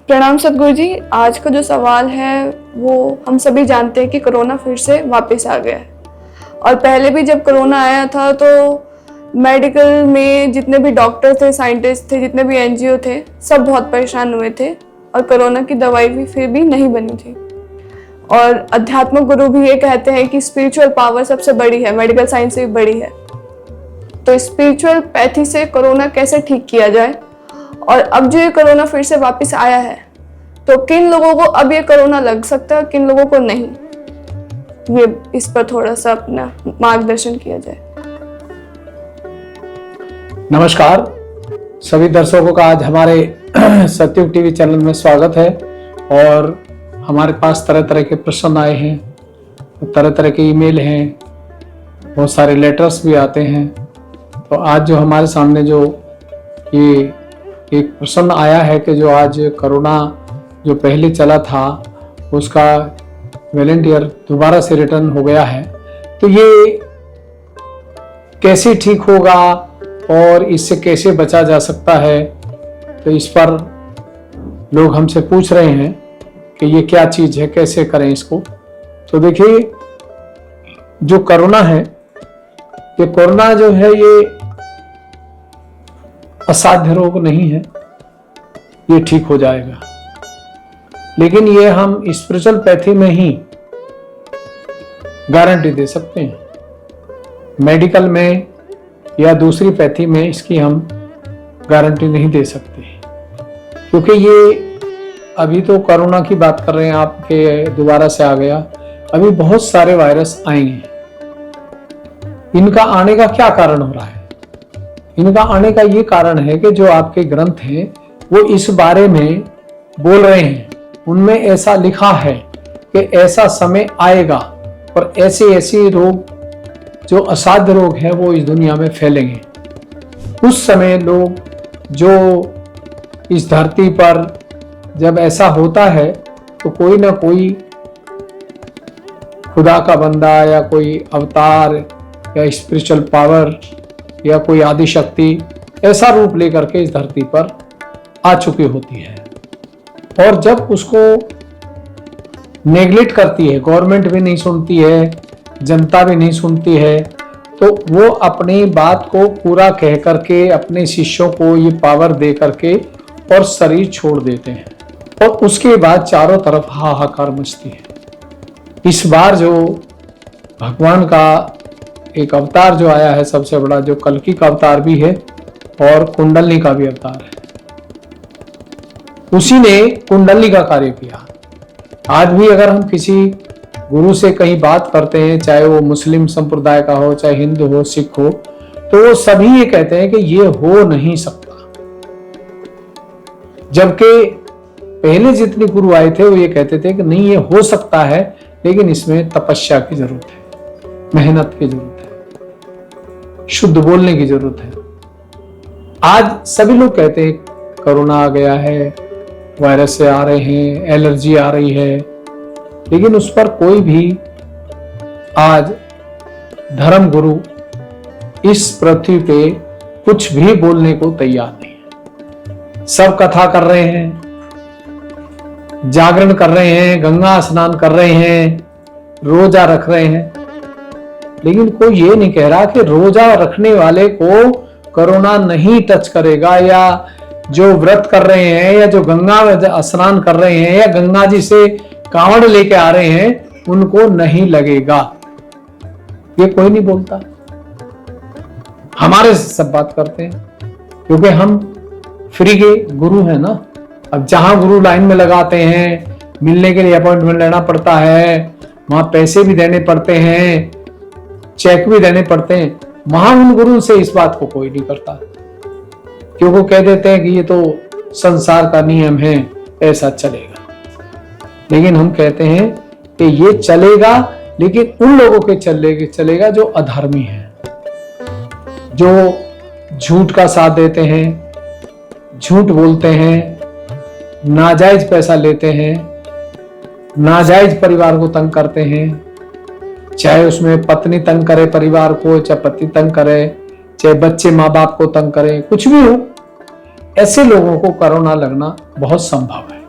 प्रणाम सदगुरु जी। आज का जो सवाल है वो हम सभी जानते हैं कि कोरोना फिर से वापस आ गया है। और पहले भी जब कोरोना आया था तो मेडिकल में जितने भी डॉक्टर थे, साइंटिस्ट थे, जितने भी एनजीओ थे, सब बहुत परेशान हुए थे और कोरोना की दवाई भी फिर भी नहीं बनी थी। और अध्यात्म गुरु भी ये कहते हैं कि स्पिरिचुअल पावर सबसे बड़ी है, मेडिकल साइंस से भी बड़ी है। तो स्पिरिचुअल पैथी से कोरोना कैसे ठीक किया जाए, और अब जो ये कोरोना फिर से वापस आया है तो किन लोगों को अब ये कोरोना लग सकता है, किन लोगों को नहीं, ये इस पर थोड़ा सा अपना मार्गदर्शन किया जाए। नमस्कार सभी दर्शकों का आज हमारे सत्युग टीवी चैनल में स्वागत है। और हमारे पास तरह तरह के प्रश्न आए हैं, तरह तरह के ईमेल हैं, बहुत सारे लेटर्स भी आते हैं। तो आज जो हमारे सामने जो ये एक प्रश्न आया है कि जो आज कोरोना जो पहले चला था उसका वॉलंटियर दोबारा से रिटर्न हो गया है, तो ये कैसे ठीक होगा और इससे कैसे बचा जा सकता है, तो इस पर लोग हमसे पूछ रहे हैं कि ये क्या चीज़ है, कैसे करें इसको। तो देखिए, जो कोरोना है, ये कोरोना जो है ये असाध्य रोग नहीं है, ये ठीक हो जाएगा। लेकिन ये हम स्पिरिचुअल पैथी में ही गारंटी दे सकते हैं। मेडिकल में या दूसरी पैथी में इसकी हम गारंटी नहीं दे सकते, क्योंकि ये अभी तो कोरोना की बात कर रहे हैं, आपके दोबारा से आ गया, अभी बहुत सारे वायरस आएंगे। इनका आने का क्या कारण हो रहा है? इनका आने का ये कारण है कि जो आपके ग्रंथ हैं वो इस बारे में बोल रहे हैं, उनमें ऐसा लिखा है कि ऐसा समय आएगा और ऐसे ऐसे रोग जो असाध्य रोग है वो इस दुनिया में फैलेंगे। उस समय लोग जो इस धरती पर जब ऐसा होता है तो कोई ना कोई खुदा का बंदा या कोई अवतार या स्पिरिचुअल पावर या कोई आदि शक्ति ऐसा रूप लेकर के इस धरती पर आ चुकी होती है। और जब उसको नेग्लेक्ट करती है, गवर्नमेंट भी नहीं सुनती है, जनता भी नहीं सुनती है, तो वो अपनी बात को पूरा कह करके अपने शिष्यों को ये पावर दे करके और शरीर छोड़ देते हैं। और उसके बाद चारों तरफ हाहाकार मचती है। इस बार जो भगवान का एक अवतार जो आया है सबसे बड़ा, जो कल्कि का अवतार भी है और कुंडलनी का भी अवतार है, उसी ने कुंडलनी का कार्य किया। आज भी अगर हम किसी गुरु से कहीं बात करते हैं, चाहे वो मुस्लिम संप्रदाय का हो, चाहे हिंदू हो, सिख हो, तो वो सभी ये कहते हैं कि ये हो नहीं सकता। जबकि पहले जितने गुरु आए थे वो ये कहते थे कि नहीं, ये हो सकता है, लेकिन इसमें तपस्या की जरूरत है, मेहनत की जरूरत है, शुद्ध बोलने की जरूरत है। आज सभी लोग कहते हैं कोरोना आ गया है, वायरस से आ रहे हैं, एलर्जी आ रही है, लेकिन उस पर कोई भी आज धर्म गुरु इस पृथ्वी पे कुछ भी बोलने को तैयार नहीं है। सब कथा कर रहे हैं, जागरण कर रहे हैं, गंगा स्नान कर रहे हैं, रोजा रख रहे हैं, लेकिन कोई ये नहीं कह रहा कि रोजा रखने वाले को कोरोना नहीं टच करेगा, या जो व्रत कर रहे हैं, या जो गंगा स्नान कर रहे हैं, या गंगा जी से कांवड़ लेके आ रहे हैं, उनको नहीं लगेगा। ये कोई नहीं बोलता। हमारे सब बात करते हैं, क्योंकि हम फ्री के गुरु हैं ना। अब जहां गुरु लाइन में लगाते हैं, मिलने के लिए अपॉइंटमेंट लेना पड़ता है, वहां पैसे भी देने पड़ते हैं, चेक भी देने पड़ते हैं, वहां उन गुरु से इस बात को कोई नहीं करता, क्योंकि कह देते हैं कि ये तो संसार का नियम है, ऐसा चलेगा। लेकिन हम कहते हैं कि ये चलेगा, लेकिन उन लोगों के चलेगा जो अधर्मी हैं, जो झूठ का साथ देते हैं, झूठ बोलते हैं, नाजायज पैसा लेते हैं, नाजायज परिवार को तंग करते हैं, चाहे उसमें पत्नी तंग करे परिवार को, चाहे पति तंग करे, चाहे बच्चे माँ बाप को तंग करें, कुछ भी हो, ऐसे लोगों को कोरोना लगना बहुत संभव है।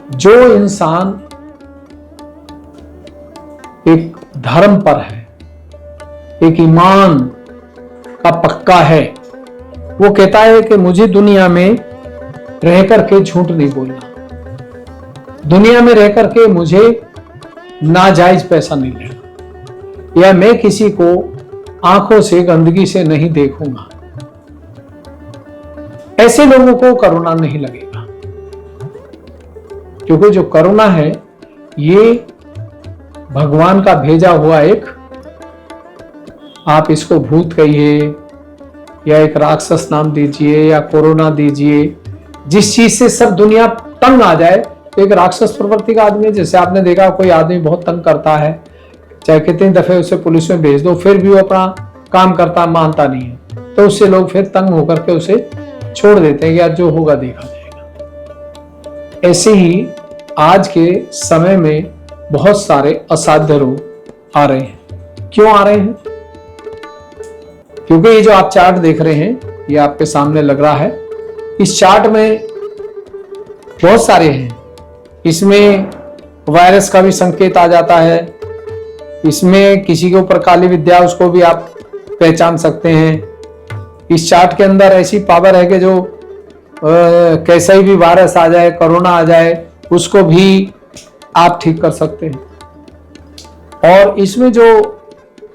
जो इंसान एक धर्म पर है, एक ईमान का पक्का है, वो कहता है कि मुझे दुनिया में रह करके झूठ नहीं बोलना, दुनिया में रह करके मुझे नाजायज पैसा नहीं लेना, या मैं किसी को आंखों से गंदगी से नहीं देखूंगा। ऐसे लोगों को करुणा नहीं लगेगा, क्योंकि जो करुणा है ये भगवान का भेजा हुआ एक, आप इसको भूत कहिए या एक राक्षस नाम दीजिए या कोरोना दीजिए, जिस चीज से सब दुनिया तंग आ जाए, तो एक राक्षस प्रवृत्ति का आदमी है। जैसे आपने देखा कोई आदमी बहुत तंग करता है, चाहे कितनी दफे उसे पुलिस में भेज दो, फिर भी वो अपना काम करता मानता नहीं है, तो उससे लोग फिर तंग होकर के उसे छोड़ देते हैं, यार जो होगा देखा जाएगा। ऐसे ही आज के समय में बहुत सारे असाध्य रोग आ रहे हैं। क्यों आ रहे हैं? क्योंकि ये जो आप चार्ट देख रहे हैं, ये आपके सामने लग रहा है, इस चार्ट में बहुत सारे हैं। इसमें वायरस का भी संकेत आ जाता है, इसमें किसी के ऊपर काली विद्या, उसको भी आप पहचान सकते हैं। इस चार्ट के अंदर ऐसी पावर है कि जो कैसा ही भी वायरस आ जाए, कोरोना आ जाए, उसको भी आप ठीक कर सकते हैं। और इसमें जो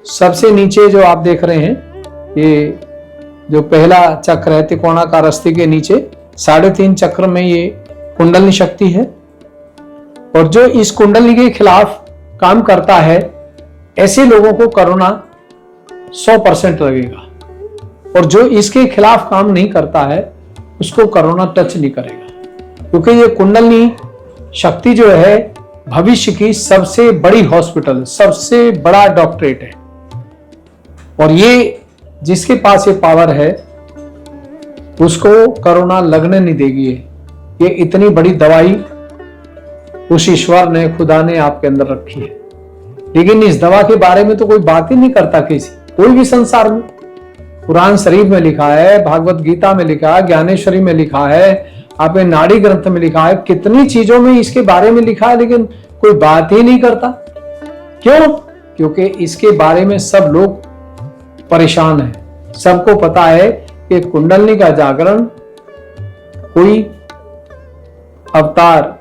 सबसे नीचे जो आप देख रहे हैं, ये जो पहला चक्र है त्रिकोणाकार रस्ते के नीचे 3.5 चक्र में, ये कुंडलिनी शक्ति है। और जो इस कुंडलिनी के खिलाफ काम करता है, ऐसे लोगों को करुणा 100% लगेगा, और जो इसके खिलाफ काम नहीं करता है उसको करुणा टच नहीं करेगा। क्योंकि ये कुंडलिनी शक्ति जो है भविष्य की सबसे बड़ी हॉस्पिटल, सबसे बड़ा डॉक्टरेट है, और ये जिसके पास ये पावर है उसको करुणा लगने नहीं देगी। ये इतनी बड़ी दवाई उस ईश्वर ने, खुदा ने आपके अंदर रखी है। लेकिन इस दवा के बारे में तो कोई बात ही नहीं करता किसी, कोई भी संसार में। कुरान शरीफ में लिखा है, भागवत गीता में लिखा है, ज्ञानेश्वरी में लिखा है, आपने नाड़ी ग्रंथ में लिखा है, कितनी चीजों में इसके बारे में लिखा है, लेकिन कोई बात ही नहीं करता। क्यों? क्योंकि इसके बारे में सब लोग परेशान है। सबको पता है कि कुंडलिनी का जागरण कोई अवतार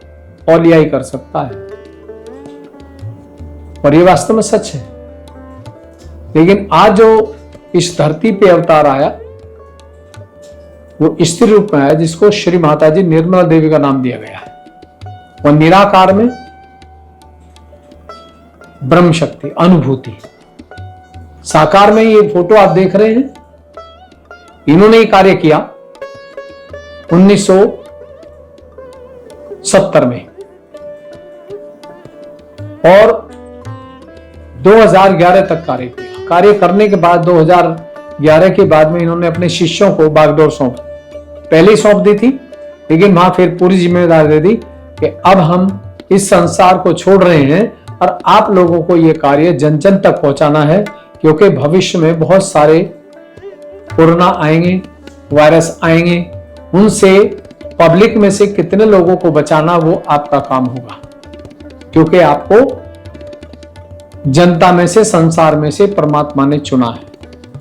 औलिया ही कर सकता है, और ये वास्तव में सच है। लेकिन आज जो इस धरती पे अवतार आया वो स्त्री रूप में आया, जिसको श्री माता जी निर्मला देवी का नाम दिया गया है। और निराकार में ब्रह्म शक्ति, अनुभूति। साकार में ये फोटो आप देख रहे हैं, इन्होंने ये कार्य किया 1970 में, और 2011 तक कार्य किया। कार्य करने के बाद 2011 के बाद में इन्होंने अपने शिष्यों को बागडोर सौंप, पहले सौंप दी थी, लेकिन वहां फिर पूरी जिम्मेदारी दे दी कि अब हम इस संसार को छोड़ रहे हैं और आप लोगों को यह कार्य जन जन तक पहुंचाना है, क्योंकि भविष्य में बहुत सारे कोरोना आएंगे, वायरस आएंगे, उनसे पब्लिक में से कितने लोगों को बचाना वो आपका काम होगा। क्योंकि आपको जनता में से, संसार में से परमात्मा ने चुना है।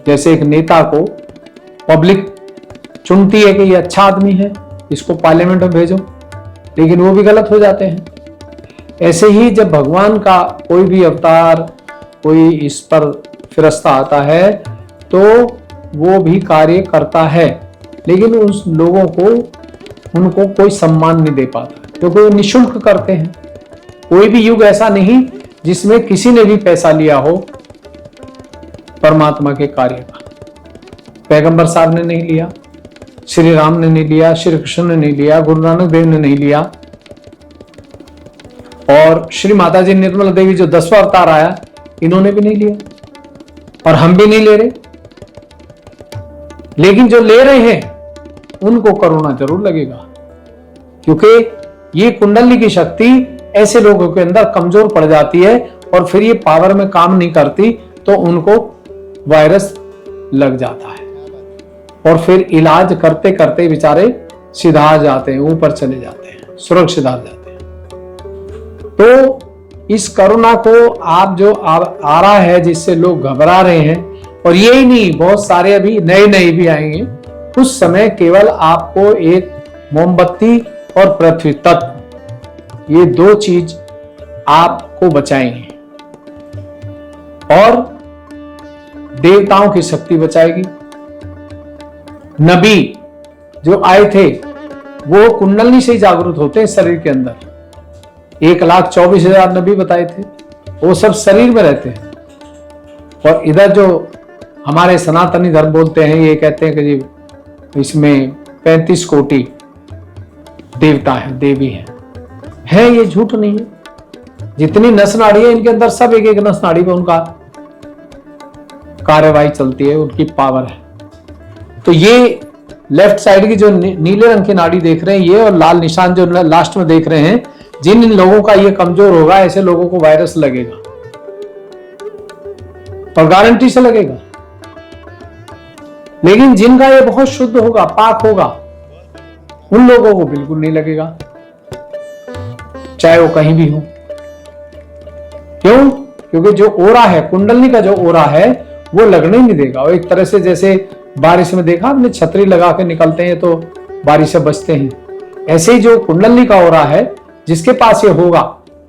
जैसे एक नेता को पब्लिक चुनती है कि ये अच्छा आदमी है, इसको पार्लियामेंट में भेजो, लेकिन वो भी गलत हो जाते हैं। ऐसे ही जब भगवान का कोई भी अवतार, कोई इस पर फिरस्ता आता है, तो वो भी कार्य करता है, लेकिन उस लोगों को, उनको कोई सम्मान नहीं दे पाता, क्योंकि वो निःशुल्क करते हैं। कोई भी युग ऐसा नहीं जिसमें किसी ने भी पैसा लिया हो परमात्मा के कार्य का। पैगंबर साहब ने नहीं लिया, श्री राम ने नहीं लिया, श्री कृष्ण ने नहीं लिया, गुरु नानक देव ने नहीं लिया, और श्री माता जी निर्मला देवी जो 10वां अवतार आया, इन्होंने भी नहीं लिया, और हम भी नहीं ले रहे। लेकिन जो ले रहे हैं उनको करुणा जरूर लगेगा, क्योंकि ये कुंडली की शक्ति ऐसे लोगों के अंदर कमजोर पड़ जाती है, और फिर ये पावर में काम नहीं करती, तो उनको वायरस लग जाता है, और फिर इलाज करते करते बेचारे सीधा जाते हैं, ऊपर चले जाते हैं, सुरक्षित आ जाते हैं। तो इस कोरोना को आप जो आ रहा है, जिससे लोग घबरा रहे हैं, और यही नहीं, बहुत सारे अभी नए नए भी आएंगे, उस समय केवल आपको एक मोमबत्ती और पृथ्वी तत्व, ये दो चीज आपको बचाएंगे, और देवताओं की शक्ति बचाएगी। नबी जो आए थे वो कुंडलनी से ही जागृत होते हैं शरीर के अंदर। 1,24,000 नबी बताए थे, वो सब शरीर में रहते हैं। और इधर जो हमारे सनातनी धर्म बोलते हैं, ये कहते हैं कि जी इसमें 35 कोटि देवता है, देवी है। ये झूठ नहीं है। जितनी नस नाड़ी है इनके अंदर, सब एक एक नस नाड़ी में उनका कार्यवाही चलती है, उनकी पावर है। तो ये लेफ्ट साइड की जो नीले रंग की नाड़ी देख रहे हैं ये, और लाल निशान जो लास्ट में देख रहे हैं, जिन लोगों का ये कमजोर होगा, ऐसे लोगों को वायरस लगेगा, और गारंटी से लगेगा। लेकिन जिनका ये बहुत शुद्ध होगा, पाक होगा, उन लोगों को बिल्कुल नहीं लगेगा, चाहे वो कहीं भी हो। क्यों? क्योंकि जो ओरा है, कुंडलनी का जो ओरा है, वो लगने ही नहीं देगा। और एक तरह से जैसे बारिश में देखा आपने, छतरी लगा के निकलते हैं तो बारिश से बचते हैं, ऐसे ही जो कुंडलनी का ओरा है, जिसके पास ये होगा,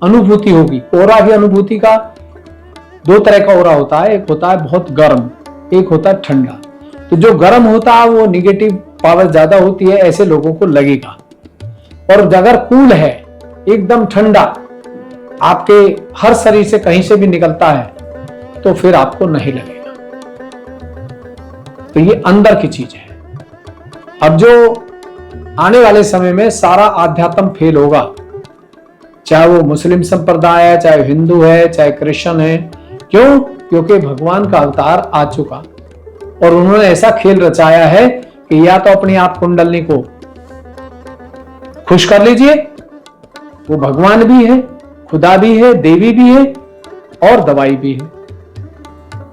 अनुभूति होगी। ओरा की अनुभूति का दो तरह का ओरा होता है, एक होता है बहुत गर्म, एक होता है ठंडा। तो जो गर्म होता है वो निगेटिव पावर ज्यादा होती है, ऐसे लोगों को लगेगा। और अगर कूल है, एकदम ठंडा, आपके हर शरीर से कहीं से भी निकलता है, तो फिर आपको नहीं लगेगा। तो ये अंदर की चीज है। अब जो आने वाले समय में सारा आध्यात्म फेल होगा, चाहे वो मुस्लिम संप्रदाय है, चाहे हिंदू है, चाहे क्रिश्चियन है। क्यों? क्योंकि भगवान का अवतार आ चुका, और उन्होंने ऐसा खेल रचाया है कि या तो अपनी आप कुंडलनी को खुश कर लीजिए, वो भगवान भी है, खुदा भी है, देवी भी है, और दवाई भी है।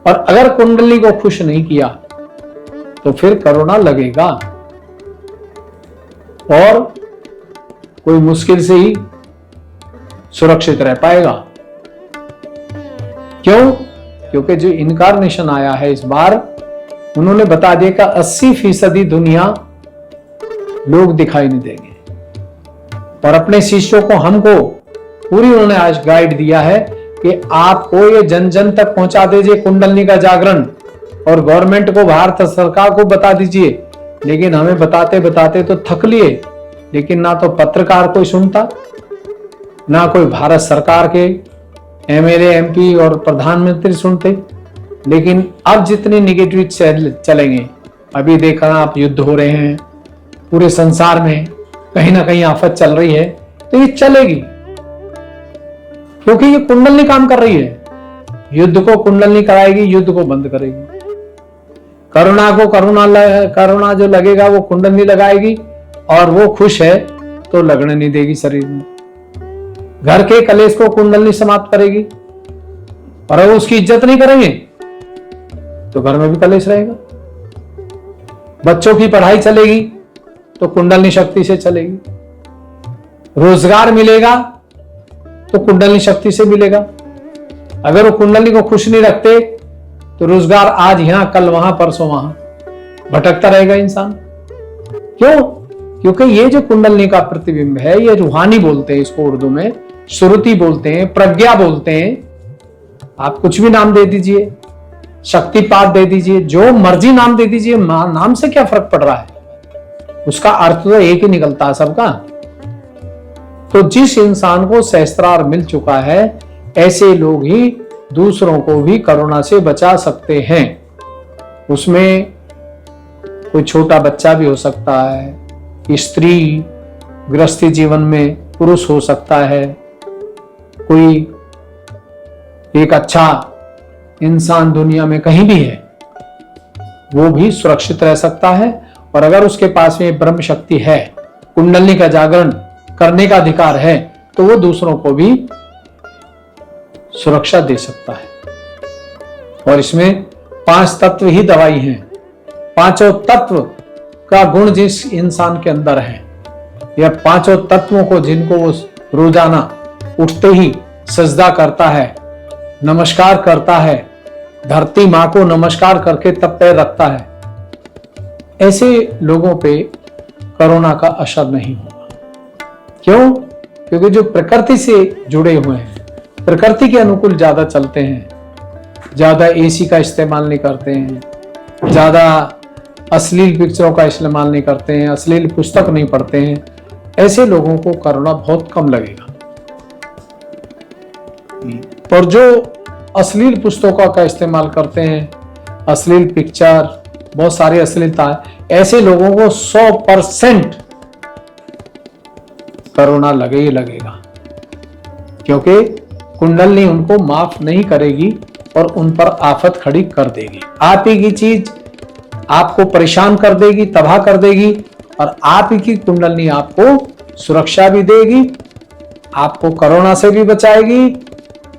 और अगर कुंडली को खुश नहीं किया तो फिर कोरोना लगेगा, और कोई मुश्किल से ही सुरक्षित रह पाएगा। क्यों? क्योंकि जो इनकारनेशन आया है इस बार, उन्होंने बता दिया कि 80% दुनिया लोग दिखाई नहीं देंगे। और अपने शिष्यों को, हमको पूरी उन्होंने आज गाइड दिया है कि आपको ये जन जन तक पहुंचा दीजिए कुंडलनी का जागरण, और गवर्नमेंट को, भारत सरकार को बता दीजिए। लेकिन हमें बताते बताते तो थक लिए, लेकिन ना तो पत्रकार कोई सुनता, ना कोई भारत सरकार के एमएलए, एमपी और प्रधानमंत्री सुनते। लेकिन अब जितनी निगेटिव चलेंगे, अभी देखा आप, युद्ध हो रहे हैं पूरे संसार में, कहीं ना कहीं आफत चल रही है, तो ये चलेगी, क्योंकि ये कुंडलनी काम कर रही है। युद्ध को कुंडलनी कराएगी, युद्ध को बंद करेगी। करुणा जो लगेगा वो कुंडलनी लगाएगी, और वो खुश है तो लगने नहीं देगी शरीर में। घर के कलेश को कुंडलनी समाप्त करेगी, और अगर उसकी इज्जत नहीं करेंगे तो घर में भी कलेश रहेगा। बच्चों की पढ़ाई चलेगी तो कुंडलनी शक्ति से चलेगी। रोजगार मिलेगा तो कुंडलनी शक्ति से मिलेगा। अगर वो कुंडलनी को खुश नहीं रखते तो रोजगार आज यहां, कल वहां, परसों वहां, भटकता रहेगा इंसान। क्यों? क्योंकि ये जो कुंडलनी का प्रतिबिंब है, ये रूहानी बोलते हैं इसको, उर्दू में श्रुति बोलते हैं, प्रज्ञा बोलते हैं, आप कुछ भी नाम दे दीजिए, शक्तिपात दे दीजिए, जो मर्जी नाम दे दीजिए, नाम से क्या फर्क पड़ रहा है, उसका अर्थ तो एक ही निकलता है सबका। तो जिस इंसान को सहस्त्रार मिल चुका है, ऐसे लोग ही दूसरों को भी कोरोना से बचा सकते हैं। उसमें कोई छोटा बच्चा भी हो सकता है, स्त्री गृहस्थी जीवन में पुरुष हो सकता है, कोई एक अच्छा इंसान दुनिया में कहीं भी है, वो भी सुरक्षित रह सकता है। और अगर उसके पास में ब्रह्म शक्ति है, कुंडलनी का जागरण करने का अधिकार है, तो वो दूसरों को भी सुरक्षा दे सकता है। और इसमें 5 तत्व ही दवाई हैं। पांचों तत्व का गुण जिस इंसान के अंदर है, या पांचों तत्वों को जिनको वो रोजाना उठते ही सजदा करता है, नमस्कार करता है, धरती माँ को नमस्कार करके तब पैर रखता है, ऐसे लोगों पे कोरोना का असर नहीं होगा। क्यों? क्योंकि जो प्रकृति से जुड़े हुए हैं, प्रकृति के अनुकूल ज्यादा चलते हैं, ज्यादा एसी का इस्तेमाल नहीं करते हैं, ज्यादा अश्लील पिक्चरों का इस्तेमाल नहीं करते हैं, अश्लील पुस्तक नहीं पढ़ते हैं, ऐसे लोगों को कोरोना बहुत कम लगेगा। और जो अश्लील पुस्तकों का इस्तेमाल करते हैं, अश्लील पिक्चर, बहुत सारी अश्लीलता है, ऐसे लोगों को 100% कोरोना लगे ही लगेगा, क्योंकि कुंडलनी उनको माफ नहीं करेगी और उन पर आफत खड़ी कर देगी। आप ही की चीज आपको परेशान कर देगी, तबाह कर देगी, और आप ही की कुंडलनी आपको सुरक्षा भी देगी, आपको कोरोना से भी बचाएगी,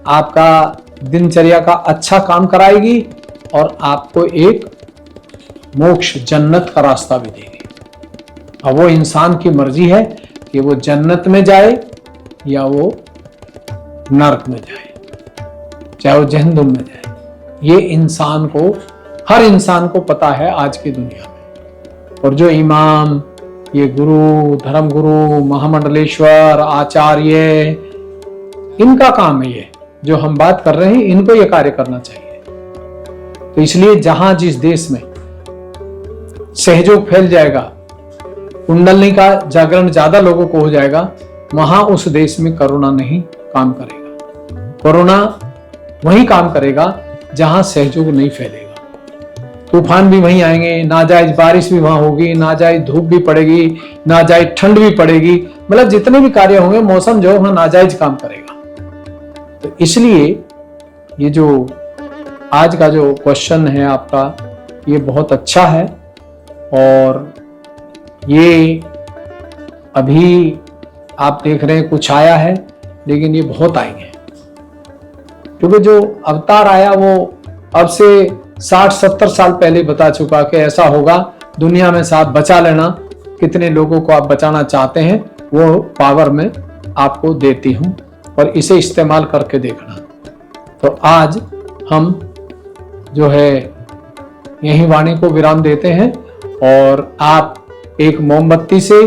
आपका दिनचर्या का अच्छा काम कराएगी और आपको एक मोक्ष जन्नत का रास्ता भी देगी। अब वो इंसान की मर्जी है कि वो जन्नत में जाए या वो नरक में जाए, चाहे वो जहन्नुम में जाए। ये इंसान को, हर इंसान को पता है आज की दुनिया में। और जो इमाम, ये गुरु, धर्म गुरु, महामंडलेश्वर, आचार्य, इनका काम है ये जो हम बात कर रहे हैं, इनको ये कार्य करना चाहिए। तो इसलिए जहां जिस देश में सहयोग फैल जाएगा, कुंडलनी का जागरण ज्यादा लोगों को हो जाएगा, वहां उस देश में कोरोना नहीं काम करेगा। कोरोना वही काम करेगा जहां सहयोग नहीं फैलेगा। तूफान भी वहीं आएंगे, नाजायज बारिश भी वहां होगी, नाजायज धूप भी पड़ेगी, नाजायज ठंड भी पड़ेगी, मतलब जितने भी कार्य होंगे, मौसम जो वहां नाजायज काम करेगा। तो इसलिए ये जो आज का जो क्वेश्चन है आपका, ये बहुत अच्छा है। और ये अभी आप देख रहे हैं कुछ आया है, लेकिन ये बहुत आएंगे, क्योंकि जो अवतार आया वो अब से 60-70 साल पहले बता चुका कि ऐसा होगा, दुनिया में साथ बचा लेना, कितने लोगों को आप बचाना चाहते हैं वो पावर मैं आपको देती हूं और इसे इस्तेमाल करके देखना। तो आज हम जो है यही वाणी को विराम देते हैं, और आप एक मोमबत्ती से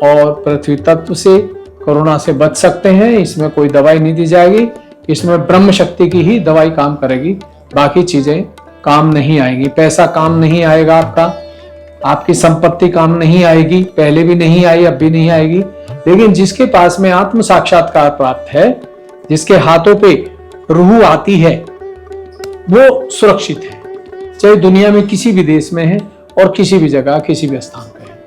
और पृथ्वी तत्व से कोरोना से बच सकते हैं। इसमें कोई दवाई नहीं दी जाएगी, इसमें ब्रह्म शक्ति की ही दवाई काम करेगी, बाकी चीजें काम नहीं आएगी। पैसा काम नहीं आएगा आपका, आपकी संपत्ति काम नहीं आएगी, पहले भी नहीं आई, अब भी नहीं आएगी। लेकिन जिसके पास में आत्म साक्षात्कार प्राप्त है, जिसके हाथों पे रूह आती है, वो सुरक्षित है, चाहे दुनिया में किसी भी देश में है और किसी भी जगह, किसी भी स्थान पे है।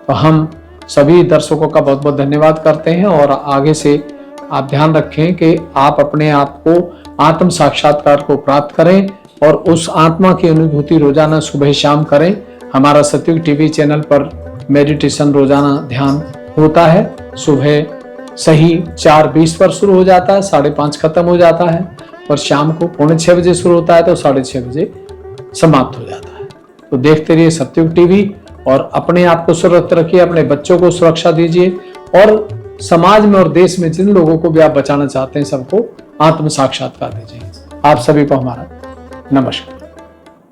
तो हम सभी दर्शकों का बहुत बहुत धन्यवाद करते हैं, और आगे से आप ध्यान रखें कि आप अपने आप को आत्म साक्षात्कार को प्राप्त करें और उस आत्मा की अनुभूति रोजाना सुबह शाम करें। हमारा सतयुग टीवी चैनल पर मेडिटेशन रोजाना ध्यान होता है, सुबह सही 4:20 पर शुरू हो जाता है, 5:30 खत्म हो जाता है, और शाम को 5:45 बजे शुरू होता है तो 6:30 बजे समाप्त हो जाता है। तो देखते रहिए सतयुग टीवी, और अपने आप को सुरक्षित रखिए, अपने बच्चों को सुरक्षा दीजिए, और समाज में और देश में जिन लोगों को भी आप बचाना चाहते हैं सबको आत्म साक्षात्कार दीजिए। आप सभी को हमारा नमस्कार।